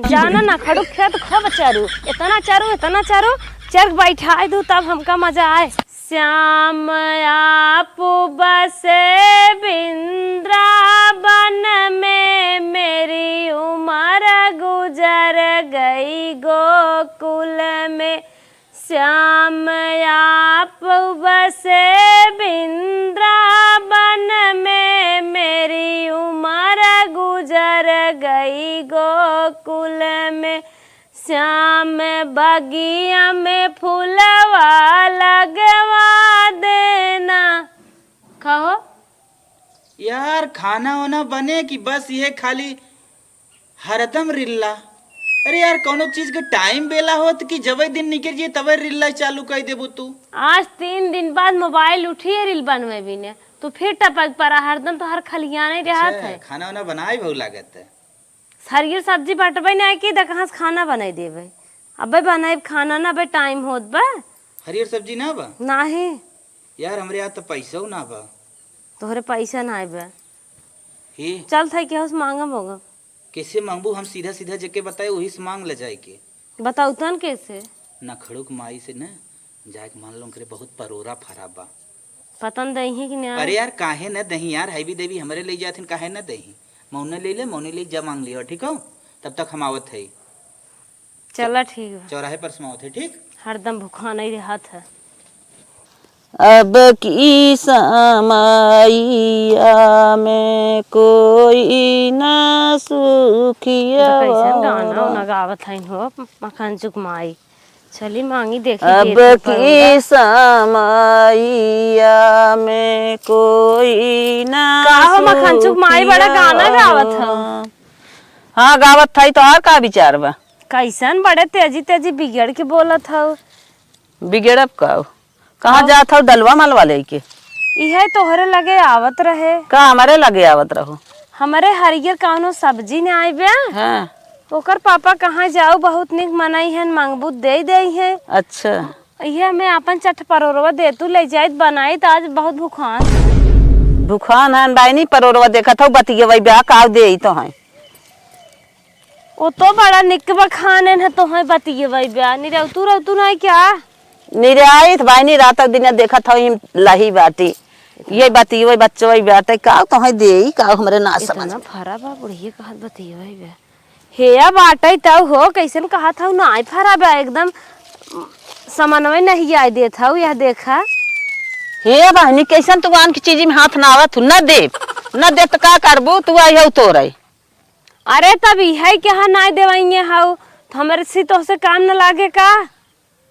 जाना ना खड़ू खेत खब चारू इतना चारू चरक बैठा दू तब हमका मजा आए। श्याम आप बसे वृंदावन में मेरी उम्र गुजर गई गोकुल में। श्याम आप बसे वृंदावन में मेरी उम्र गुजर गई गोकुल में। श्याम बगिया में फूलवा लगवा देना। कहो यार खाना वाना बने कि बस ये खाली हरदम रिल्ला। अरे यार कोनो चीज के टाइम बेला होत कि जब दिन निकल जाए तब रिल्ला चालू कर देबू तू। आज 3 दिन बाद मोबाइल उठिए रील बनवे भी ने तो फिर टपक पड़ा हरदम तो हर खलियाने रहत है। खाना वाना बनाए बहुत लागत है। हरियर सब्जी बटबे नहीं की त कहां से खाना बनाई देबे। अबे बनाई खाना ना बे टाइम होत बा। हरियर सब्जी ना बा नाही यार हमरे यहाँ तो पैसा ना बा। तोहरे पैसा ना बा हे चल था के होस मांगम होगा। कैसे मांगबू हम सीधा सीधा जके बताए वही से मांग ले जाए के। बताऊ तन कैसे ना खड़ुक माई से न जाए के मान लो करे बहुत परोरा फरा बा। पतन दही कि नहीं। अरे यार काहे न दही यार हैवी देवी हमरे ले जाथिन काहे न दही। मौने ले जा मांग लियो ठीक हो। तब तक हम आवत है। चला ठीक है चौराहे पर समावत है ठीक। हरदम भूखा नहीं रहत है। अब की समैया में कोई न सुखिया। कैसन गाना उना गावत हइन हो मखान चुक माई। चली मांगी देखी। अब की समैया में कोई न काहो मखान चुक माई बड़ा गाना गावत हो। हाँ गावत था तो और का विचार बा। कैसन बड़े तेजी तेजी बिगड़ के बोलत हो। बिगड़ब का कहाँ जात हो दलवा मलवा लेके। इहे तोहरे लगे आवत रहे। का हमारे लगे आवत रहो। हमारे हरियर कौनो सब्जी ने आई बे। हाँ ओकर पापा कहाँ जाऊ बहुत निक मनाई है मांगबू दे दे है। अच्छा इहे मैं अपन चट परोरवा दे तू ले जाइत बनाई त आज बहुत भूखान भूखान है डाइनी परोरवा देखा था बतिये वही ब्याह काव दे तो है। ओ तो बड़ा निक बखाने है तो है बतिये वही ब्याह नहीं रहतू नहीं क्या। निर्यात भाई रात दिन देखा था लही बाटी ये बतिये वही बच्चों वही बाटे का तो है दे का हमरे ना समझ इतना फरा बा बुढ़िए कहत बतिये वही ब्याह हेया बाटे तब हो कैसन कहा था ना आई फरा बा एकदम समन्वय नहीं आई दे था यह देखा। हे बहनी कैसन तू आन की चीज में हाथ ना आवत न दे तो का करबू तू आई हो तो रही। अरे तब यही क्या ना देवाइए हाउ तो हमारे से तो से काम न लागे का।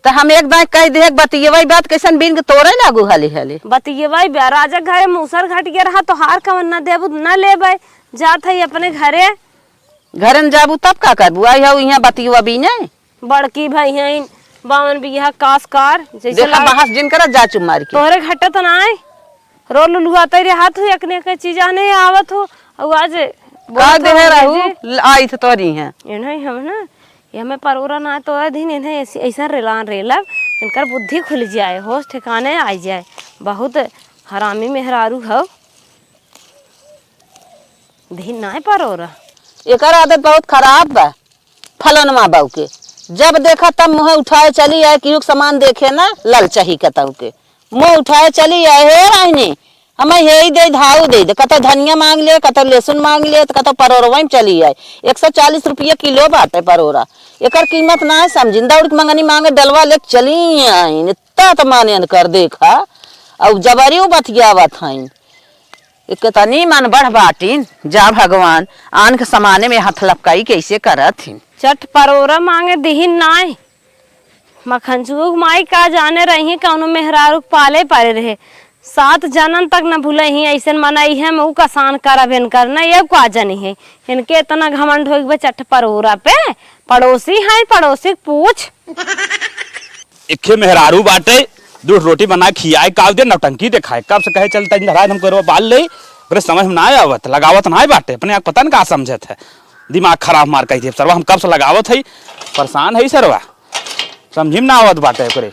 तो हम एक दाई कह दे बतिये वही बात कैसन बिन के तोरे लागू हाली हाली बतिये वही ब्याह राजा घरे मूसर घट गया रहा तो हार कवन न देबू न लेबै जात है अपने घरे घर में जाबू तब का करबू आई हो यहाँ बतिये भी नहीं बड़की भाई हैं 52 बीघा कासकार जैसे देखा बहस जिन करा जा चुम मार के तोहरे घटे तो ना आए रो लुलुआते रे हाथ हो एकने के चीज नहीं आवत हो और आज का दे रहू आई थ तोरी है नहीं हम ना ये हमें परोरा ना तो दिन इन्हें ऐसा रेलब इनकर बुद्धि खुल जाए होश ठिकाने आ जाए। बहुत हरामी मेहरारू हो दिन ना परोरा एक आदत बहुत खराब बा। फलन माँ बाऊ के जब देखा तब मुँह उठाए चली आए कि सामान देखे ना लल चाही कतऊ के मुँह उठाए चली आए हे रानी हमें हे दे धाऊ दे कतो धनिया मांग ले कतो लहसुन मांग ले तो कतो परोरवा में चली आए 140 रुपया किलो बाटे परोरा एकर कीमत ना है समझिन दौड़ के मंगनी मांगे डलवा ले चली आई इतना तो माने कर देखा अब जबरियो बतियावत हईन एक तनी मन बढ़ बाटीन जा भगवान आन के समाने में हाथ लपकाई कैसे करत हिन चट परोरा मांगे दिहिन नाय मखनचुक माई का जाने रही कौनो मेहरारू पाले पारे रहे 7 जन्म तक न भूले ही ऐसे मनाई है मैं कसान करब इनकर न ये का जनी है इनके इतना घमंड हो गए चट परोरा पे पड़ोसी है पड़ोसी पूछ इखे मेहरारू बाटे दूध रोटी बना खियाए काव दे नौटंकी दिखाए कब से कहे चलता हम करो बाल ले बड़े समझ में ना आवत लगावत ना बाटे अपने आप पता न का समझत है दिमाग खराब मार कही सरवा हम कब से लगावत है परेशान है सरवा समझी ना आवत बाटे करे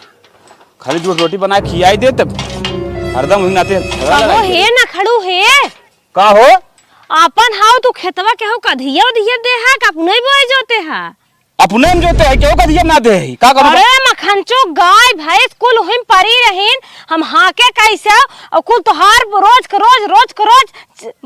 खाली दूध रोटी बना खियाई दे तब हरदम नाते हे ना खड़ू हे का हो अपन हाउ तू खेतवा के हो कधिया उधिया दे है का अपने बोए जोते है अपने में जोते है क्यों का दिया ना दे का करो अरे मखनचो गाय भैंस कुल हिम परी रहीन हम हाके कैसे और कुल तोहार रोज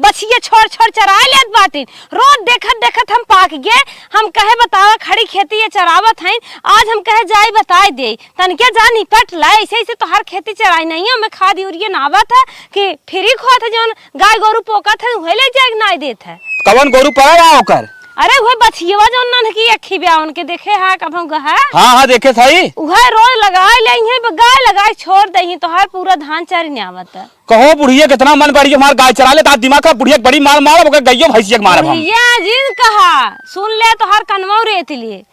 बछिए छोड़ चरा लेत बाटिन रोज देखत हम पाक गए हम कहे बतावा खड़ी खेती ये चरावत हैं आज हम कहे जाई बताई दे तनके जा निपट लाए ऐसे तोहार खेती चराई नहीं है मैं खाद यूरिया नावत है कि फ्री खोत है जौन गाय गोरु पोकत है उहे ले जाए ना देत है कवन गोरु पड़ा होकर अरे वह बछिएवा जौन नन की अखी ब्या उनके देखे है कब हम गहा हाँ देखे सही उहे रोज लगाए ले हैं गाय लगाए छोड़ दही तो हर पूरा धान चारी नहीं आवत है कहो बुढ़िया कितना मन बढ़िया हमार गाय चरा ले ता दिमाग का बुढ़िया बड़ी मार मार गइयो भैंसिया के मारब हम ये जिन कहा सुन ले तो हर कनवा रेत लिए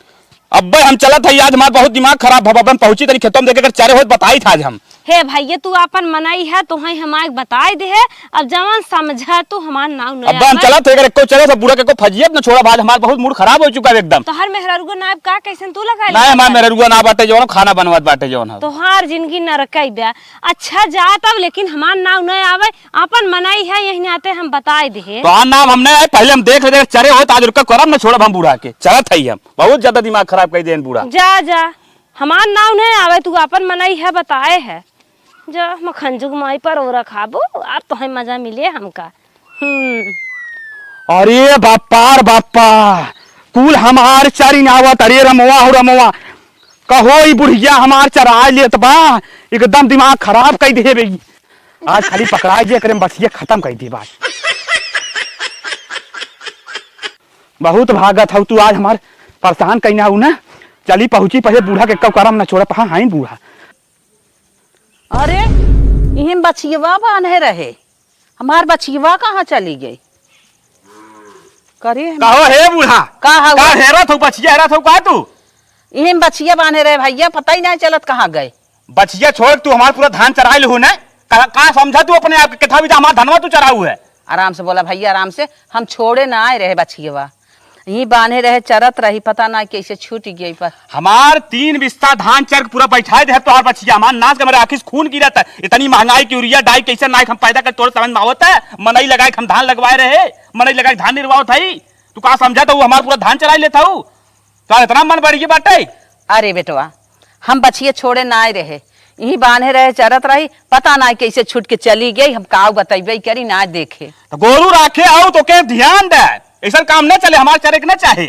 अब हम चलत है आज हमार बहुत दिमाग खराब भवन पहुंची तनी खेतों में देखे चारे होत बताई था आज हम हे भैया तू अपन मनाई है तो है हमारे बताई दे है अब जवान समझा तू हमार नाव नहीं अब हम चलत है को चले तो बुढ़ा के को फजियत न छोड़ा बाद हमार बहुत मूड खराब हो चुका है एकदम तो हर मेहरारू नाब का कैसन तू लगा ना हमार मेरे रुआ ना बाटे जवन खाना बनवात बाटे जवन तो हार जिंदगी नरकई ब्या अच्छा जा तब लेकिन हमार नाव नहीं आवे अपन मनाई है यही आते हम बताई दे तो नाम हमने पहले हम देख ले चरे होत आज रुका करम न छोड़ब हम बुढ़ा के चलत है हम बहुत ज्यादा दिमाग खराब कर देन बुढ़ा जा हमार नाव नहीं आवे तू अपन मनाई है बताए है जा मखनजुग माई पर और खाबो अब तो है मजा मिले हमका अरे बापा कुल हमार चारी नावत अरे रमवा कहो ई बुढ़िया हमार चरा लेत बा एकदम दिमाग खराब कर दे बेगी आज खाली पकड़ा जे करे बसिए खत्म कर दे बात बहुत भागत हौ तू आज हमार परेशान कइना हु ना चली पहुंची पहले बूढ़ा के कब करम न छोड़ पहा हाई बूढ़ा अरे इहम बछियवा बांधे रहे हमार बछियवा कहाँ चली गई करे कहो हे बूढ़ा का हेरत हौ बचिया हेरत हौ का तू इहम बछिया बांधे रहे भैया पता ही नहीं चलत कहाँ गए बचिया छोड़ तू हमार पूरा धान चराइल हु ना का समझा तू अपने आप के कथा भी हमार धनवा तू चराऊ है आराम से बोला भैया आराम से हम छोड़े ना आए रहे बछियवा यही बांधे रहे चरत रही पता ना कैसे छूट गई पर हमार 3 बिस्ता धान चर पूरा बैठाए दे तो हर बचिया हमार नाच के मेरे आखिर खून गिरत है इतनी महंगाई की यूरिया डाई कैसे नाइक हम पैदा कर तोड़ समझ में आवत है मनई लगाए हम धान लगवाए रहे मनई लगाए धान निर्वाह थई तू का समझा तो हमार पूरा धान चराई लेता हूं तो इतना मन बढ़ गई बाटे अरे बेटवा हम बछिए छोड़े ना आए रहे यही बांधे रहे चरत रही पता ना कैसे छूट के चली गई हम का बतेबे करी ना देखे तो गोरू राखे आओ तो के ध्यान दे ऐसा काम न चले हमारे चरे के न चाहे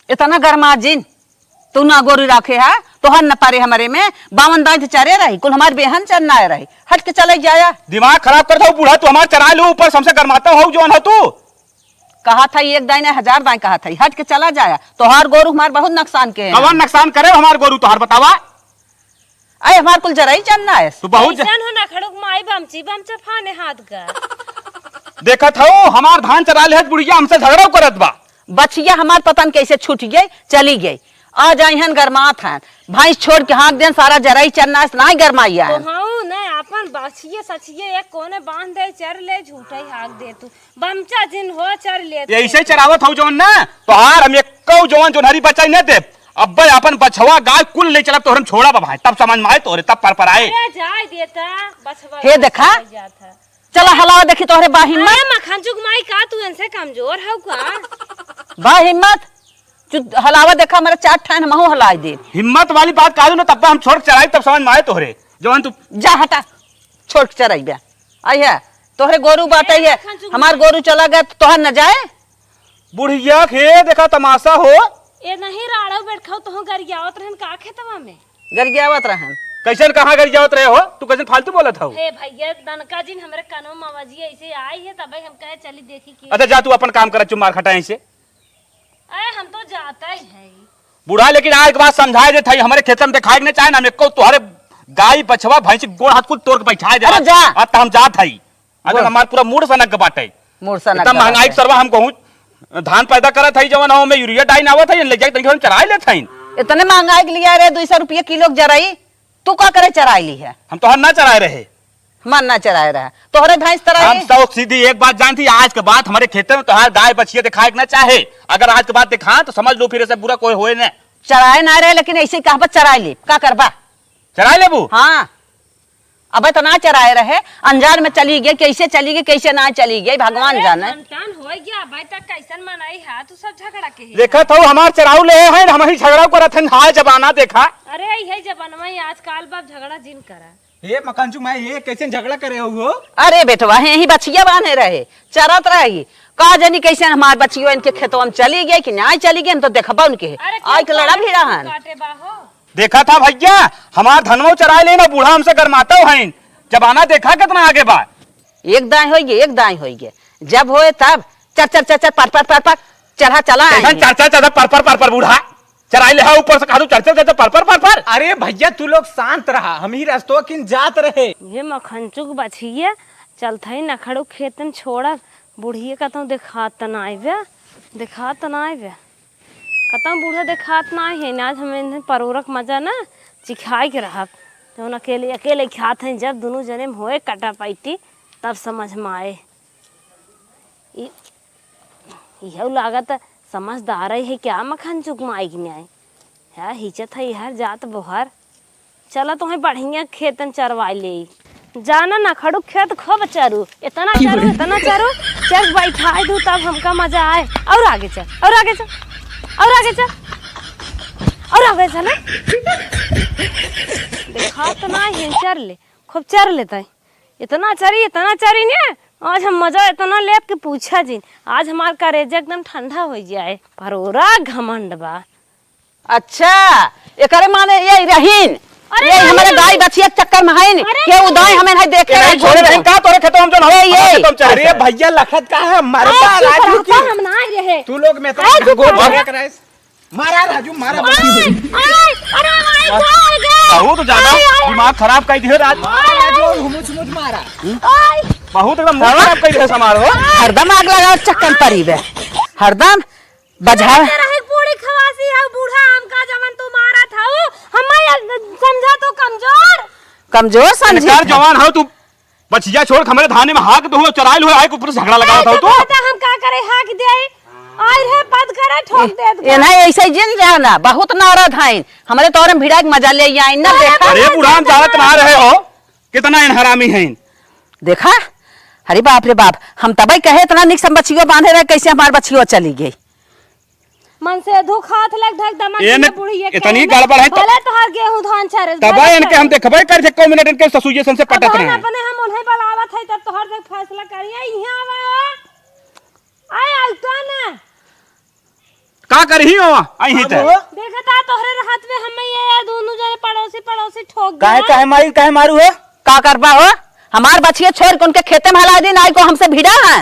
इतना गरमा जिन तू ना गोरी राखे है तो हर न पारे हमारे में 52 दांत चरे रही कुल हमारे बेहन चर ना रही हट के चले जाया दिमाग खराब करता हूँ बूढ़ा तू हमारे चरा लो ऊपर सबसे गरमाता हो जो तू कहा था एक दाई ने 1000 दाई कहा था हट के चला जाया तो हर गोरू हमारे बहुत नुकसान के कवन नुकसान करे हमारे गोरू तो हर बतावा अरे हमारे कुल जराई चलना है तू बहुत ऐसन हो ना खड़ुक माई बमची बमचा फाने हाथ का देखत हो हमार धान चरा ले बुढ़िया हमसे झगड़ा करत बा बछिया हमार पतन कैसे छूट गई चली गई आ जाइन गरमात हैं भैंस छोड़ के हाथ देन सारा जराई चरना ना गरमाइया तो हां ना अपन बाछिए सचिए एक कोने बांध दे चर ले झूठई हाक दे तू बमचा जिन हो चर ले ऐसे चरावत हो जोन ना तो हार हम एक जवान जोन हरी बचाई न दे अब अपन बछवा गाय कुल ले चलब तो हम छोड़ा भाई तब समझ में आए तोरे तब पर आए जाय देता बछवा हे देखा चला हलावा देखी तोहरे बा हिम्मत मखनचुक माई का तू इनसे कमजोर हौ का बा हिम्मत हलावा देखा मेरा 4 ठान हमहू हलाई दे हिम्मत वाली बात कादू ना तब हम छोड़ चराई तब समझ में आए तोहरे जवान तू जा हटा छोड़ चराई बे आइया तोहरे गोरू बाटे है हमार गोरू चला गया तो तोहर न जाए बुढ़िया खे देखा तमाशा हो ए नहीं राड़ो बैठो तो गरियावत रहन का खेतवा में गरियावत रहन कैसन कहाँ गरियावत रहे हो तू कैसन फालतू बोलत हो हे भैया दनका जिन हमरे कनो मावाजी ऐसे आई है तब हम कहे चली देखी की अच्छा जा तू अपन काम कर चुप मार खटाई से अरे हम तो जाता ही है बुढ़ा लेकिन आज के बाद समझाए दे हमारे खेत में दिखाई नहीं चाहे ना मेरे को तुम्हारे गाय बछवा भैंस गोड़ हाथ कुल तोड़ के बैठा दे अरे जा अब हम जात हई अगर हमार पूरा मूड सनक बाटे मूर्सा इतना महंगाई के सरवा हम कहूं धान पैदा करत हई जवन हम में यूरिया डाई ना आवत हई ले जाके तनिक हम चराई लेत हई इतने महंगाई के लिए रे 200 रुपये किलो जराई तू का करे चराई ली है हम तो ना चराए रहे मन ना चराए रहा तोहरे भैंस तराई हम तो सीधी एक बात जानती आज के बाद हमारे खेत में तोहार गाय बछिए दिखाए ना चाहे अगर आज के बाद दिखा तो समझ लो फिर से बुरा कोई होए ना चराए ना रहे लेकिन ऐसे कहावत चराई ली का करबा चराई लेबू हाँ अब इतना चराए रहे, अनजान में चली गई, कैसे चली गई कैसे ना चली गई भगवान जाने। संतान हो गया भाई तक कैसन मनाई है तू सब झगड़ा के ही। देखा तो हमार चराऊ ले हैं, हम ही झगड़ा करत हैं। हाय जमाना देखा। अरे यही जबानवा आजकल बाप झगड़ा जिन करा। ये मकान मैं ये कैसे झगड़ा करे हो? अरे बेटवा यही बछिया बांधे रहे, चरत रही, का जानी कैसे हमार बच्चियों इनके खेतों में चली गई कि नहीं चली गई, तो देखबा उनके आज के लड़ा भी रहन। काटे बाहो देखा था भैया, हमार धनवो चराए लेना, बूढ़ा हमसे गरमाता है। जमाना देखा कितना आगे बा। एक दाई हो गए, एक दाई हो गए, जब होए तब चर चर चर चर पर पर पर पर चढ़ा चला चर्चा चर्चा पर बूढ़ा चराई ले ऊपर से खादू चर्चा चर्चा पर। अरे भैया तू लोग शांत रहा, हम ही रास्तों किन जात रहे। ये मखनचुक बछिए चलता ही नखड़ू खेतन छोड़ा बुढ़िए कतौ दिखात ना आवे, दिखात ना आवे कतौ बूढ़ा दिखात ना है। आज हमें परोरक मजा ना चिखाई के रहा तो अकेले अकेले खात हैं। जब दोनों जने में होए कटा पाईती तब समझ में आए। यह लागत समझदार है क्या मखनचुक माई की न्याय है हिचत है यार जात बोहर। चला तुम्हें बढ़िया खेतन चरवाई ले जाना ना खड़ू खेत खूब चरू इतना चरू चल बैठा दू तब हमका मजा आए। और आगे चल और आगे चल और आगे चल और आगे चल देखा तो ना ही चर ले खूब चर लेता है। इतना चरी ने आज हम मजा इतना लेप के पूछा जी। आज हमार करेजा एकदम ठंडा हो जाए। परोरा घमंड बा। अच्छा एकरे माने ये रहीन, ये हमारे गाय बछिया चक्कर में है के उदाई हमें नहीं देखे नहीं छोड़े नहीं का तोरे खेतों में जो हो ये तुम चाह अरे भैया लखत का है मरता राजू की। हम ना रहे तू लोग में तो गोद भर के रहे। मारा राजू मारा बहुत ज्यादा दिमाग खराब कर दिए राज। मुझ मारा बहुत एकदम खराब कर दिए समारोह। हरदम आग लगा चक्कर परी बे, हरदम बजा पूरी खवासी है बूढ़ा आम का जवन तू मारा था हम समझा तो कमजोर समझे जवान हो तू। बचिया छोड़ हमारे धाने में हाथ दो चराइल हो आए को पूरा झगड़ा लगा था तो हम का करे हाक दे आए है पद करे ठोक दे। ये नहीं ऐसे जिन जाना बहुत नाराज हैं हमारे तोरे भिड़ा के मजा ले आई ना। देखा अरे बूढ़ा हम जानत ना रहे हो कितना इन हरामी हैं। देखा अरे बाप रे बाप, हम तब कहे इतना निक सब बच्चियों बांधे रहे, कैसे हमारे बच्चियों चली गई। मन से धुख हाथ लग ढक दमा ये बुढ़िया इतनी गड़बड़ है भले तोहर गेहूं धान छरे तब इनके हम देखबे कर एको मिनट इनके ससुएशन से पटत रहे अपने हम उन्हें बलावत है तब तोहर देख फैसला करिए। यहां आवा आए आलता ना का करही हो आई त देखता तोहरे हाथ में हम ये दोनों जने पड़ोसी ठोक काहे काहे मारू हो का करबा हो। हमार बच्चिया छोड़ के उनके खेते में हला दिन आई को हमसे भिड़ा है।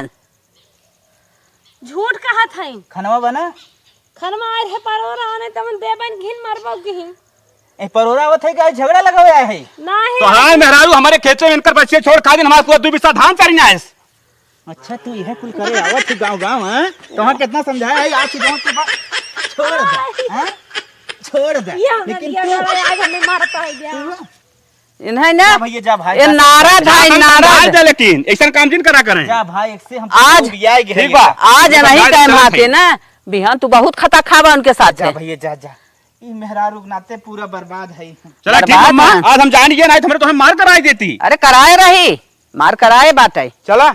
झूठ कहत है खनवा बना खनमा आए है परोरा आने तमन देबन घिन मरबो घिन ए परोरा आवत है का झगड़ा लगा हुआ है नहीं तो हां मेहरारू हमारे खेत में इनकर बच्चे छोड़ खा दिन हमारे को 2 बिस्सा धान चारी ना है। अच्छा तू यह कुल करे आवत गांव हैं तोहां कितना समझाया है आज गांव के बाद छोड़ दे हैं छोड़ दे लेकिन तू आज हमें मारता है गया इन्हें ना भैया जा भाई ये नाराज है नाराज जा लेकिन ऐसा काम जिन करा करें जा भाई एक से हम आज ठीक बा आज नहीं टाइम आते ना बिहान तू बहुत खता खावा उनके साथ जा भैया जा ई मेहरारू नाते पूरा बर्बाद है। चला ठीक है आज हम जान गए नहीं तो हमें तो हम मार कराई देती। अरे कराए रही मार कराए बात है चला